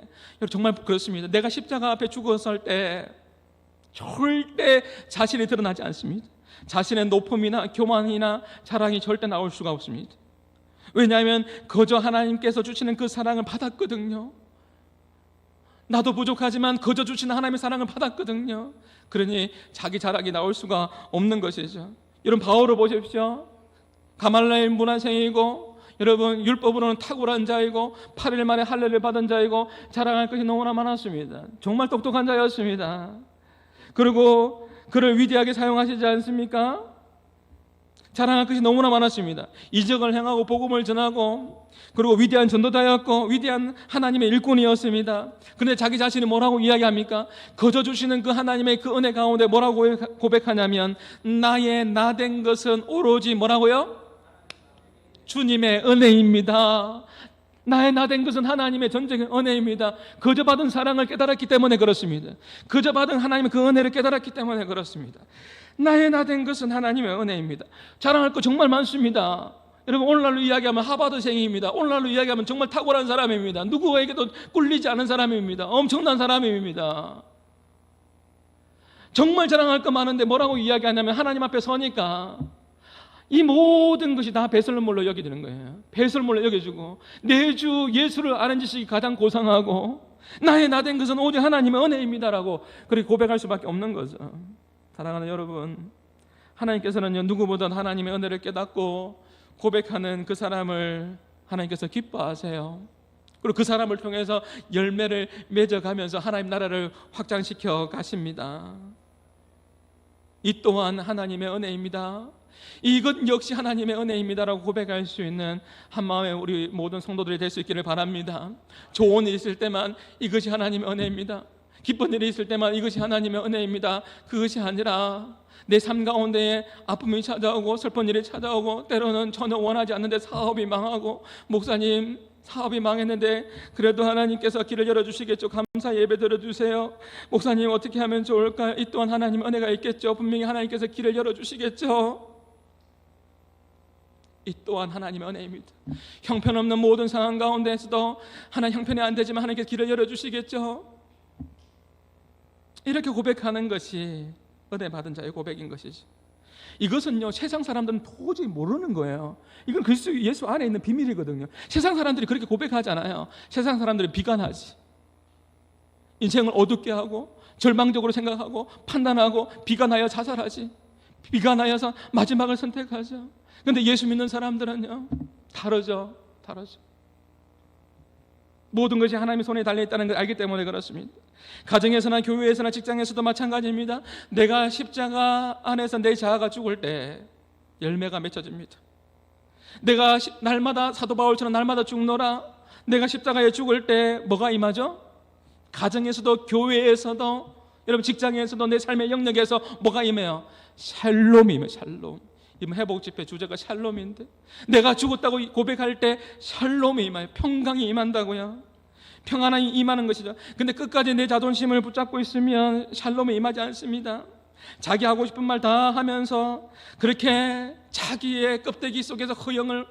정말 그렇습니다. 내가 십자가 앞에 죽었을 때 절대 자신이 드러나지 않습니다. 자신의 높음이나 교만이나 자랑이 절대 나올 수가 없습니다. 왜냐하면 거저 하나님께서 주시는 그 사랑을 받았거든요. 나도 부족하지만 거저 주시는 하나님의 사랑을 받았거든요. 그러니 자기 자랑이 나올 수가 없는 것이죠. 여러분 바울을 보십시오. 가말리엘 문화생이고, 여러분 율법으로는 탁월한 자이고, 8일 만에 할례를 받은 자이고, 자랑할 것이 너무나 많았습니다. 정말 똑똑한 자였습니다. 그리고 그를 위대하게 사용하시지 않습니까? 자랑할 것이 너무나 많았습니다. 이적을 행하고 복음을 전하고, 그리고 위대한 전도자였고 위대한 하나님의 일꾼이었습니다. 그런데 자기 자신이 뭐라고 이야기합니까? 거저 주시는 그 하나님의 그 은혜 가운데 뭐라고 고백하냐면, 나의 나 된 것은 오로지 뭐라고요? 주님의 은혜입니다. 나의 나 된 것은 하나님의 전적인 은혜입니다. 거저 받은 사랑을 깨달았기 때문에 그렇습니다. 거저 받은 하나님의 그 은혜를 깨달았기 때문에 그렇습니다. 나의 나 된 것은 하나님의 은혜입니다. 자랑할 거 정말 많습니다. 여러분 오늘날로 이야기하면 하버드생입니다. 오늘날로 이야기하면 정말 탁월한 사람입니다. 누구에게도 꿀리지 않은 사람입니다. 엄청난 사람입니다. 정말 자랑할 거 많은데 뭐라고 이야기하냐면, 하나님 앞에 서니까 이 모든 것이 다 배설물로 여기되는 거예요. 배설물로 여겨지고, 내 주 예수를 아는 지식이 가장 고상하고, 나의 나 된 것은 오직 하나님의 은혜입니다라고 그렇게 고백할 수밖에 없는 거죠. 사랑하는 여러분, 하나님께서는요, 누구보다 하나님의 은혜를 깨닫고 고백하는 그 사람을 하나님께서 기뻐하세요. 그리고 그 사람을 통해서 열매를 맺어가면서 하나님 나라를 확장시켜 가십니다. 이 또한 하나님의 은혜입니다. 이것 역시 하나님의 은혜입니다라고 고백할 수 있는 한마음의 우리 모든 성도들이 될 수 있기를 바랍니다. 좋은 일이 있을 때만 이것이 하나님의 은혜입니다. 기쁜 일이 있을 때만 이것이 하나님의 은혜입니다. 그것이 아니라 내 삶 가운데에 아픔이 찾아오고 슬픈 일이 찾아오고, 때로는 전혀 원하지 않는데 사업이 망하고, 목사님 사업이 망했는데 그래도 하나님께서 길을 열어주시겠죠. 감사 예배 드려주세요. 목사님 어떻게 하면 좋을까요? 이 또한 하나님의 은혜가 있겠죠. 분명히 하나님께서 길을 열어주시겠죠. 이 또한 하나님의 은혜입니다. 형편없는 모든 상황 가운데서도 하나님 형편이 안 되지만 하나님께서 길을 열어주시겠죠. 이렇게 고백하는 것이 은혜 받은 자의 고백인 것이죠. 이것은요, 세상 사람들은 도저히 모르는 거예요. 이건 그리스도 예수 안에 있는 비밀이거든요. 세상 사람들이 그렇게 고백하잖아요. 세상 사람들이 비관하지. 인생을 어둡게 하고 절망적으로 생각하고 판단하고 비관하여 자살하지. 비관하여서 마지막을 선택하죠. 그런데 예수 믿는 사람들은요, 다르죠. 모든 것이 하나님의 손에 달려있다는 걸 알기 때문에 그렇습니다. 가정에서나 교회에서나 직장에서도 마찬가지입니다. 내가 십자가 안에서 내 자아가 죽을 때 열매가 맺혀집니다. 내가 날마다 사도 바울처럼 날마다 죽노라. 내가 십자가에 죽을 때 뭐가 임하죠? 가정에서도 교회에서도 여러분 직장에서도 내 삶의 영역에서 뭐가 임해요? 샬롬이 임해요. 샬롬. 이번 회복 집회 주제가 샬롬인데 내가 죽었다고 고백할 때 샬롬이 임해요. 평강이 임한다고요. 평안이 임하는 것이죠. 근데 끝까지 내 자존심을 붙잡고 있으면 샬롬이 임하지 않습니다. 자기 하고 싶은 말 다 하면서 그렇게 자기의 껍데기 속에서 허영을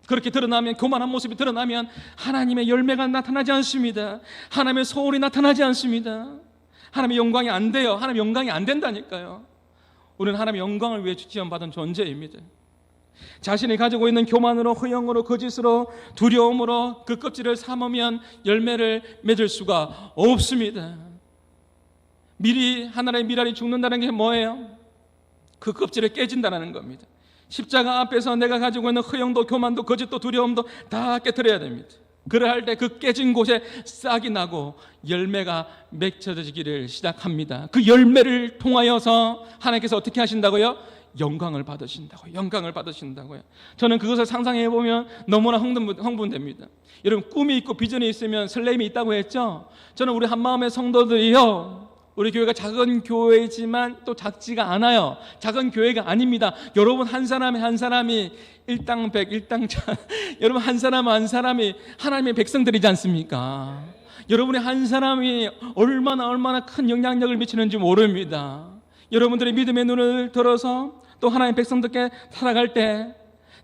그렇게 드러나면, 교만한 모습이 드러나면 하나님의 열매가 나타나지 않습니다. 하나님의 소원이 나타나지 않습니다. 하나님의 영광이 안 돼요. 하나님의 영광이 안 된다니까요. 우리는 하나님의 영광을 위해 지원받은 존재입니다. 자신이 가지고 있는 교만으로, 허영으로, 거짓으로, 두려움으로 그 껍질을 삼으면 열매를 맺을 수가 없습니다. 미리 하나님의 미랄이 죽는다는 게 뭐예요? 그 껍질을 깨진다는 겁니다. 십자가 앞에서 내가 가지고 있는 허영도, 교만도, 거짓도, 두려움도 다 깨트려야 됩니다. 그러할 때 그 깨진 곳에 싹이 나고 열매가 맺혀지기를 시작합니다. 그 열매를 통하여서 하나님께서 어떻게 하신다고요? 영광을 받으신다고요. 저는 그것을 상상해 보면 너무나 흥분됩니다. 여러분, 꿈이 있고 비전이 있으면 설렘이 있다고 했죠? 저는 우리 한마음의 성도들이요, 우리 교회가 작은 교회지만 또 작지가 않아요. 작은 교회가 아닙니다. 여러분 한 사람이 일당백, 일당천 여러분 한 사람이 하나님의 백성들이지 않습니까? 여러분의 한 사람이 얼마나 큰 영향력을 미치는지 모릅니다. 여러분들의 믿음의 눈을 들어서 또 하나님의 백성들께 살아갈 때,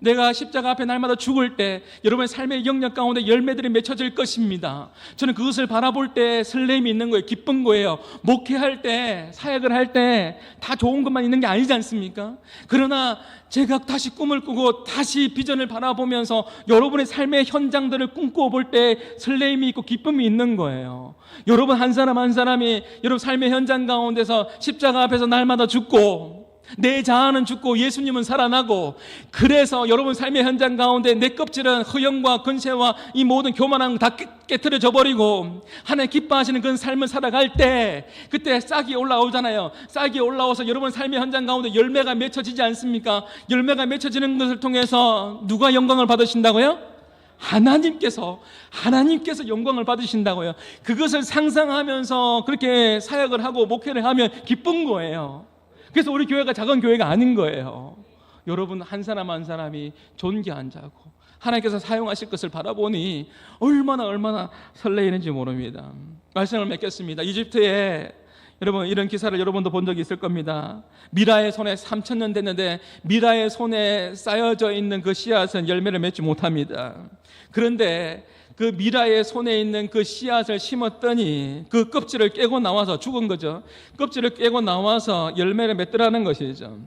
내가 십자가 앞에 날마다 죽을 때 여러분의 삶의 영역 가운데 열매들이 맺혀질 것입니다. 저는 그것을 바라볼 때 설렘이 있는 거예요. 기쁜 거예요. 목회할 때, 사역을 할 때 다 좋은 것만 있는 게 아니지 않습니까? 그러나 제가 다시 꿈을 꾸고 다시 비전을 바라보면서 여러분의 삶의 현장들을 꿈꾸어 볼 때 설렘이 있고 기쁨이 있는 거예요. 여러분 한 사람이 여러분 삶의 현장 가운데서 십자가 앞에서 날마다 죽고 내 자아는 죽고 예수님은 살아나고, 그래서 여러분 삶의 현장 가운데 내 껍질은 허영과 근세와 이 모든 교만함 다 깨트려져 버리고 하나님 기뻐하시는 그런 삶을 살아갈 때 그때 싹이 올라오잖아요. 싹이 올라와서 여러분 삶의 현장 가운데 열매가 맺혀지지 않습니까? 열매가 맺혀지는 것을 통해서 누가 영광을 받으신다고요? 하나님께서 영광을 받으신다고요. 그것을 상상하면서 그렇게 사역을 하고 목회를 하면 기쁜 거예요. 그래서 우리 교회가 작은 교회가 아닌 거예요. 여러분 한 사람이 존귀한 자고 하나님께서 사용하실 것을 바라보니 얼마나 설레이는지 모릅니다. 말씀을 맺겠습니다. 이집트에 여러분 이런 기사를 여러분도 본 적이 있을 겁니다. 미라의 손에 3,000년 됐는데 미라의 손에 쌓여져 있는 그 씨앗은 열매를 맺지 못합니다. 그런데 그 미라의 손에 있는 그 씨앗을 심었더니 그 껍질을 깨고 나와서, 죽은 거죠, 껍질을 깨고 나와서 열매를 맺더라는 것이죠.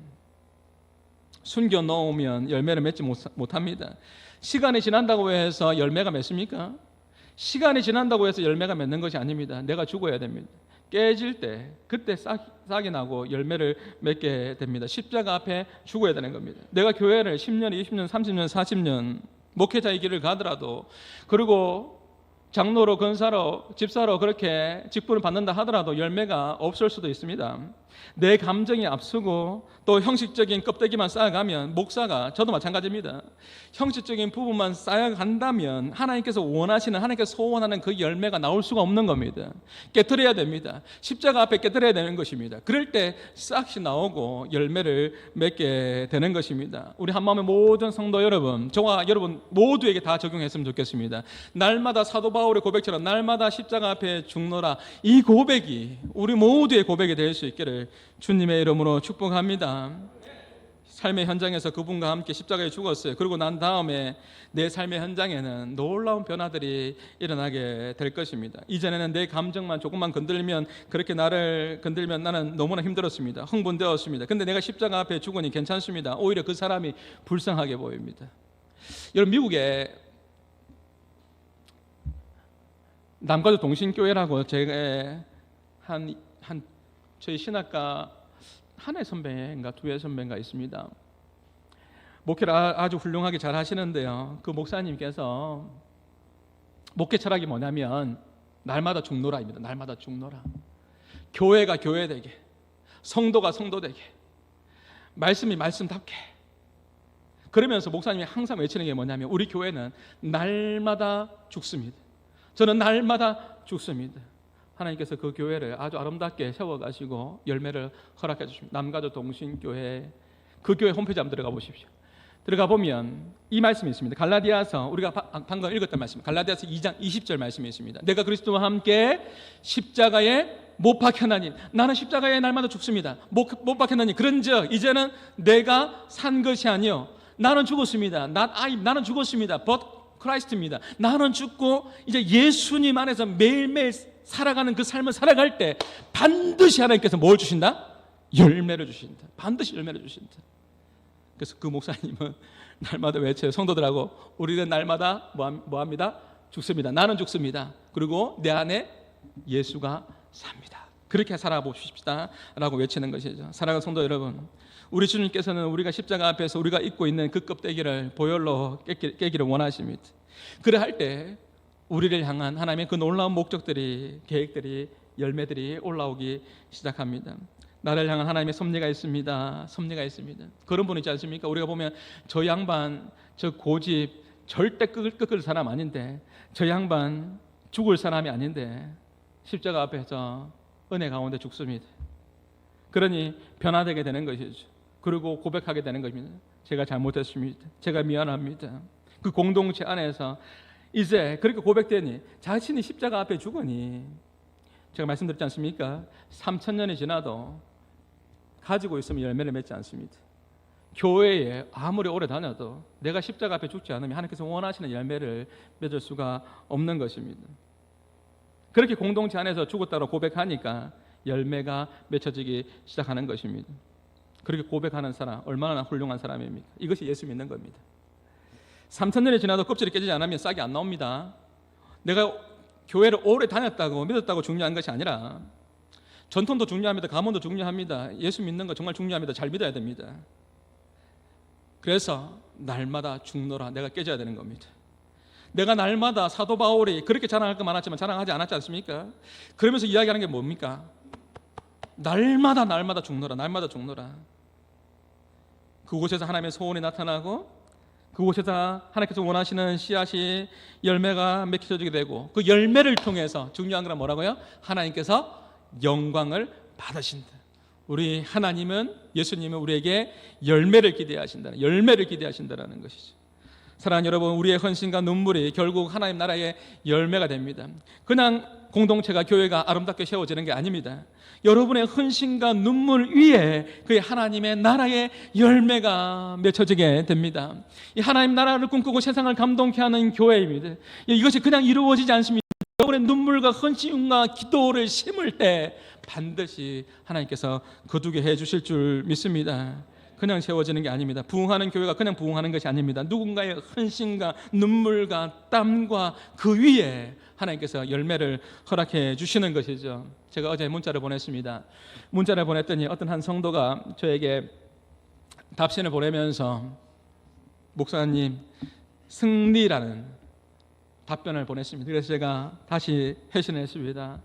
숨겨 놓으면 열매를 맺지 못합니다. 시간이 지난다고 해서 열매가 맺습니까? 시간이 지난다고 해서 열매가 맺는 것이 아닙니다. 내가 죽어야 됩니다. 깨질 때 그때 싹이 나고 열매를 맺게 됩니다. 십자가 앞에 죽어야 되는 겁니다. 내가 교회를 10년, 20년, 30년, 40년 목회자의 길을 가더라도, 그리고 장로로, 권사로, 집사로 그렇게 직분을 받는다 하더라도 열매가 없을 수도 있습니다. 내 감정이 앞서고 또 형식적인 껍데기만 쌓아가면, 목사가 저도 마찬가지입니다. 형식적인 부분만 쌓아간다면 하나님께서 원하시는, 하나님께서 소원하는 그 열매가 나올 수가 없는 겁니다. 깨트려야 됩니다. 십자가 앞에 깨트려야 되는 것입니다. 그럴 때 싹이 나오고 열매를 맺게 되는 것입니다. 우리 한마음의 모든 성도 여러분, 저와 여러분 모두에게 다 적용했으면 좋겠습니다. 날마다 사도 바울의 고백처럼 날마다 십자가 앞에 죽노라, 이 고백이 우리 모두의 고백이 될 수 있기를 주님의 이름으로 축복합니다. 삶의 현장에서 그분과 함께 십자가에 죽었어요. 그리고 난 다음에 내 삶의 현장에는 놀라운 변화들이 일어나게 될 것입니다. 이전에는 내 감정만 조금만 건들면, 그렇게 나를 건들면 나는 너무나 힘들었습니다. 흥분되었습니다. 근데 내가 십자가 앞에 죽으니 괜찮습니다. 오히려 그 사람이 불쌍하게 보입니다. 여러분, 미국에 남가주 동신교회라고 제가 저희 신학과 한 해 선배인가 두 해 선배인가 있습니다. 목회를 아주 훌륭하게 잘 하시는데요, 그 목사님께서 목회 철학이 뭐냐면 날마다 죽노라입니다. 날마다 죽노라. 교회가 교회되게, 성도가 성도되게, 말씀이 말씀답게. 그러면서 목사님이 항상 외치는 게 뭐냐면 우리 교회는 날마다 죽습니다. 저는 날마다 죽습니다. 하나님께서 그 교회를 아주 아름답게 세워가시고 열매를 허락해 주십니다. 남가주 동신교회, 그 교회 홈페이지 한번 들어가 보십시오. 들어가 보면 이 말씀이 있습니다. 갈라디아서, 우리가 방금 읽었던 말씀, 갈라디아서 2장 20절 말씀이 있습니다. 내가 그리스도와 함께 십자가에 못 박혔나니, 나는 십자가에 날마다 죽습니다. 못 박혔나니 그런즉 이제는 내가 산 것이 아니요 나는 죽었습니다. 나는 죽었습니다. But Christ입니다. 나는 죽고 이제 예수님 안에서 매일매일 살아가는 그 삶을 살아갈 때 반드시 하나님께서 뭘 주신다? 열매를 주신다. 반드시 열매를 주신다. 그래서 그 목사님은 날마다 외쳐요. 성도들하고 우리는 날마다 뭐합니다? 죽습니다. 나는 죽습니다. 그리고 내 안에 예수가 삽니다. 그렇게 살아봅시다 라고 외치는 것이죠. 사랑하는 성도 여러분, 우리 주님께서는 우리가 십자가 앞에서 우리가 입고 있는 그 껍데기를 보혈로 깨기를 원하십니다. 그래 할 때 우리를 향한 하나님의 그 놀라운 목적들이, 계획들이, 열매들이 올라오기 시작합니다. 나를 향한 하나님의 섭리가 있습니다. 섭리가 있습니다. 그런 분 있지 않습니까? 우리가 보면 저 양반, 저 고집 절대 꺾을 사람 아닌데, 저 양반 죽을 사람이 아닌데 십자가 앞에서 은혜 가운데 죽습니다. 그러니 변화되게 되는 것이죠. 그리고 고백하게 되는 겁니다. 제가 잘못했습니다. 제가 미안합니다. 그 공동체 안에서 이제 그렇게 고백되니 자신이 십자가 앞에 죽으니, 제가 말씀드렸지 않습니까? 3000년이 지나도 가지고 있으면 열매를 맺지 않습니다. 교회에 아무리 오래 다녀도 내가 십자가 앞에 죽지 않으면 하나님께서 원하시는 열매를 맺을 수가 없는 것입니다. 그렇게 공동체 안에서 죽었다고 고백하니까 열매가 맺혀지기 시작하는 것입니다. 그렇게 고백하는 사람 얼마나 훌륭한 사람입니까? 이것이 예수 믿는 겁니다. 3000년이 지나도 껍질이 깨지지 않으면 싹이 안 나옵니다. 내가 교회를 오래 다녔다고 믿었다고 중요한 것이 아니라, 전통도 중요합니다. 가문도 중요합니다. 예수 믿는 거 정말 중요합니다. 잘 믿어야 됩니다. 그래서 날마다 죽노라, 내가 깨져야 되는 겁니다. 내가 날마다 사도 바울이 그렇게 자랑할 거 많았지만 자랑하지 않았지 않습니까? 그러면서 이야기하는 게 뭡니까? 날마다 죽노라, 날마다 죽노라. 그곳에서 하나님의 소원이 나타나고, 그곳에서 하나님께서 원하시는 씨앗이 열매가 맺혀지게 되고, 그 열매를 통해서 중요한 건 뭐라고요? 하나님께서 영광을 받으신다. 우리 하나님은, 예수님은 우리에게 열매를 기대하신다. 열매를 기대하신다라는 것이죠. 사랑하는 여러분, 우리의 헌신과 눈물이 결국 하나님 나라의 열매가 됩니다. 그냥 공동체가, 교회가 아름답게 세워지는 게 아닙니다. 여러분의 헌신과 눈물 위에 그의 하나님의 나라의 열매가 맺혀지게 됩니다. 이 하나님 나라를 꿈꾸고 세상을 감동케 하는 교회입니다. 이것이 그냥 이루어지지 않습니다. 여러분의 눈물과 헌신과 기도를 심을 때 반드시 하나님께서 거두게 해주실 줄 믿습니다. 그냥 세워지는 게 아닙니다. 부흥하는 교회가 그냥 부흥하는 것이 아닙니다. 누군가의 헌신과 눈물과 땀과 그 위에 하나님께서 열매를 허락해 주시는 것이죠. 제가 어제 문자를 보냈습니다. 문자를 보냈더니 어떤 한 성도가 저에게 답신을 보내면서, 목사님, 승리라는 답변을 보냈습니다. 그래서 제가 다시 회신했습니다.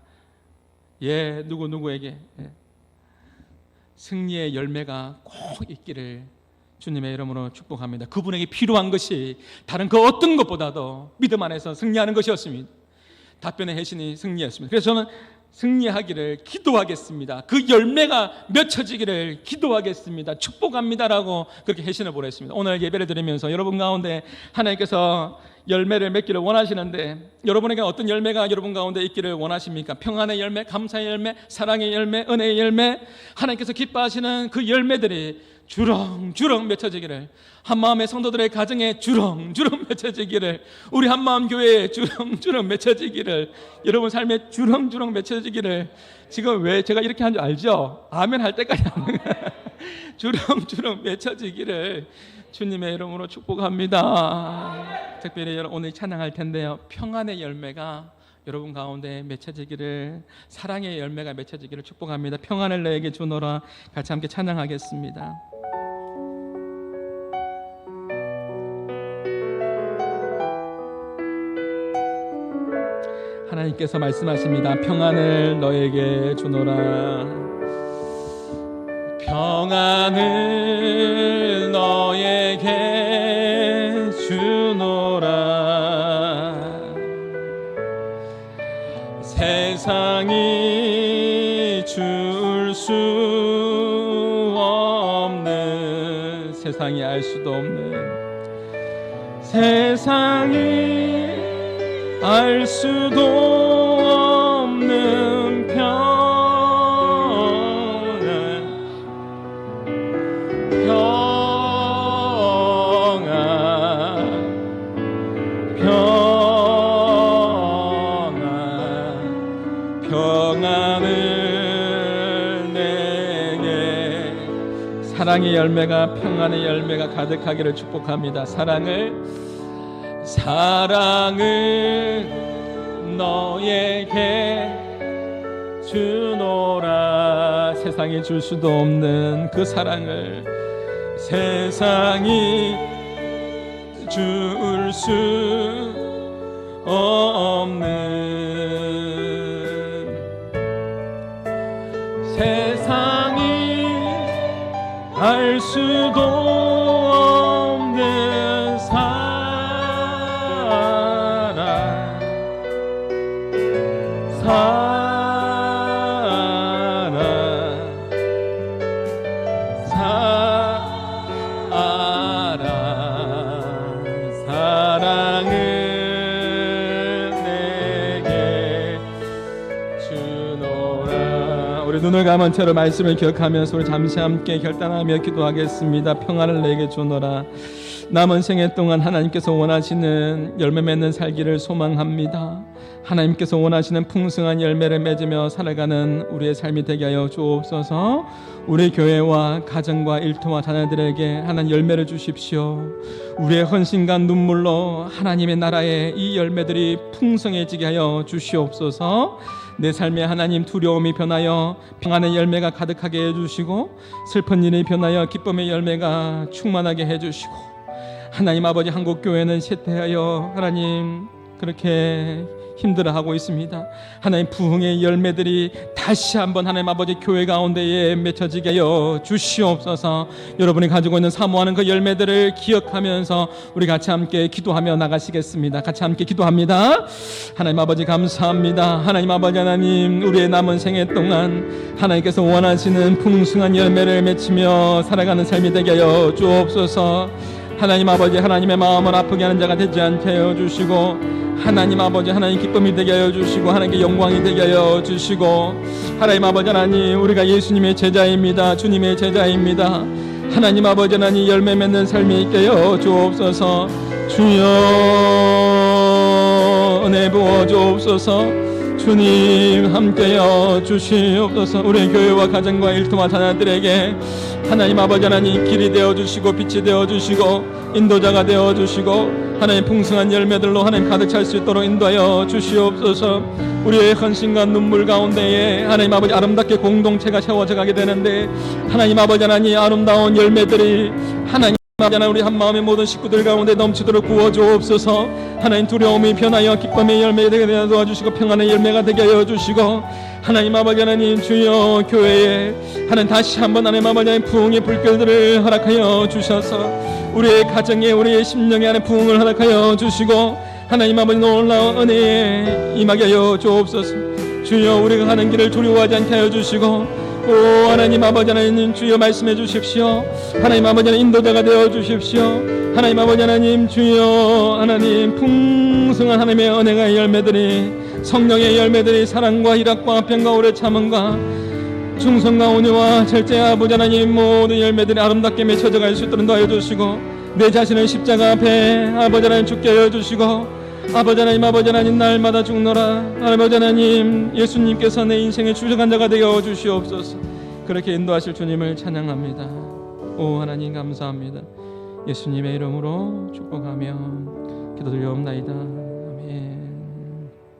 예, 누구에게 승리의 열매가 꼭 있기를 주님의 이름으로 축복합니다. 그분에게 필요한 것이 다른 그 어떤 것보다도 믿음 안에서 승리하는 것이었습니다. 답변의 회신이 승리였습니다. 그래서 저는 승리하기를 기도하겠습니다. 그 열매가 맺혀지기를 기도하겠습니다. 축복합니다라고 그렇게 회신을 보냈습니다. 오늘 예배를 드리면서 여러분 가운데 하나님께서 열매를 맺기를 원하시는데, 여러분에게 어떤 열매가 여러분 가운데 있기를 원하십니까? 평안의 열매, 감사의 열매, 사랑의 열매, 은혜의 열매, 하나님께서 기뻐하시는 그 열매들이 주렁주렁 맺혀지기를, 한마음의 성도들의 가정에 주렁주렁 맺혀지기를, 우리 한마음 교회에 주렁주렁 맺혀지기를, 여러분 삶에 주렁주렁 맺혀지기를. 지금 왜 제가 이렇게 한 줄 알죠? 아멘 할 때까지 하는 거예요. 주렁주렁 맺혀지기를 주님의 이름으로 축복합니다. 특별히 오늘 찬양할 텐데요, 평안의 열매가 여러분 가운데 맺혀지기를, 사랑의 열매가 맺혀지기를 축복합니다. 평안을 너에게 주노라. 같이 함께 찬양하겠습니다. 하나님께서 말씀하십니다. 평안을 너에게 주노라. 평안을 너에게 주노라. 세상이 줄 수 없는, 세상이 알 수도 없는, 세상이 알 수도 없는 평안, 평안을 내게, 사랑의 열매가, 평안의 열매가 가득하기를 축복합니다. 사랑을 너에게 주노라. 세상이 줄 수도 없는 그 사랑을, 세상이 줄 수 없는, 세상이 알 수도 없는 사랑을 내게 주노라. 우리 눈을 감은 채로 말씀을 기억하면서 우리 잠시 함께 결단하며 기도하겠습니다. 평안을 내게 주노라. 남은 생애 동안 하나님께서 원하시는 열매 맺는 살기를 소망합니다. 하나님께서 원하시는 풍성한 열매를 맺으며 살아가는 우리의 삶이 되게 하여 주옵소서. 우리 교회와 가정과 일터와 자녀들에게 하나님 열매를 주십시오. 우리의 헌신과 눈물로 하나님의 나라에 이 열매들이 풍성해지게 하여 주시옵소서. 내 삶에 하나님 두려움이 변하여 평안의 열매가 가득하게 해주시고, 슬픈 일이 변하여 기쁨의 열매가 충만하게 해주시고, 하나님 아버지 한국교회는 쇠퇴하여 하나님 그렇게 힘들어하고 있습니다. 하나님 부흥의 열매들이 다시 한번 하나님 아버지 교회 가운데에 맺혀지게 하여 주시옵소서. 여러분이 가지고 있는 사모하는 그 열매들을 기억하면서 우리 같이 함께 기도하며 나가시겠습니다. 같이 함께 기도합니다. 하나님 아버지 감사합니다. 하나님 아버지 하나님, 우리의 남은 생애 동안 하나님께서 원하시는 풍성한 열매를 맺히며 살아가는 삶이 되게 하여 주옵소서. 하나님 아버지, 하나님의 마음을 아프게 하는 자가 되지 않게 하여 주시고, 하나님 아버지 하나님 기쁨이 되게 하여 주시고, 하나님께 영광이 되게 하여 주시고, 하나님 아버지 하나님, 우리가 예수님의 제자입니다. 주님의 제자입니다. 하나님 아버지 하나님, 열매 맺는 삶이 있게 하여 주옵소서. 주여 은혜 부어 주옵소서. 주님 함께여 주시옵소서. 우리 교회와 가정과 일터와 자녀들에게 하나님 아버지 하나님 길이 되어주시고, 빛이 되어주시고, 인도자가 되어주시고, 하나님 풍성한 열매들로 하나님 가득 찰 수 있도록 인도하여 주시옵소서. 우리의 헌신과 눈물 가운데에 하나님 아버지 아름답게 공동체가 세워져 가게 되는데, 하나님 아버지 하나님 아름다운 열매들이 하나님 하나님 우리 한마음의 모든 식구들 가운데 넘치도록 부어주옵소서. 하나님 두려움이 변하여 기쁨의 열매가 되게 도와주시고, 평안의 열매가 되게 하여 주시고, 하나님 아버지 하나님 주여 교회에 하나님 다시 한번 하나님 아버지 하나님 부흥의 불길들을 허락하여 주셔서 우리의 가정에 우리의 심령에 하나님 부흥을 허락하여 주시고, 하나님 아버지 놀라운 은혜에 임하게 하여 주옵소서. 주여 우리가 가는 길을 두려워하지 않게 하여 주시고, 오 하나님 아버지 하나님 주여 말씀해 주십시오. 하나님 아버지 하나님 인도자가 되어 주십시오. 하나님 아버지 하나님 주여 하나님 풍성한 하나님의 은혜가 열매들이, 성령의 열매들이 사랑과 희락과 평과 오래 참음과 충성과 온유와 절제 아버지 하나님 모든 열매들이 아름답게 맺혀져갈 수 있도록 도와주시고 내 자신을 십자가 앞에 아버지 하나님 죽게 하여 주시고 아버지 하나님 날마다 죽노라. 아버지 하나님 예수님께서 내 인생의 주저간 자가 되어 주시옵소서. 그렇게 인도하실 주님을 찬양합니다. 오 하나님 감사합니다. 예수님의 이름으로 축복하며 기도드리옵나이다.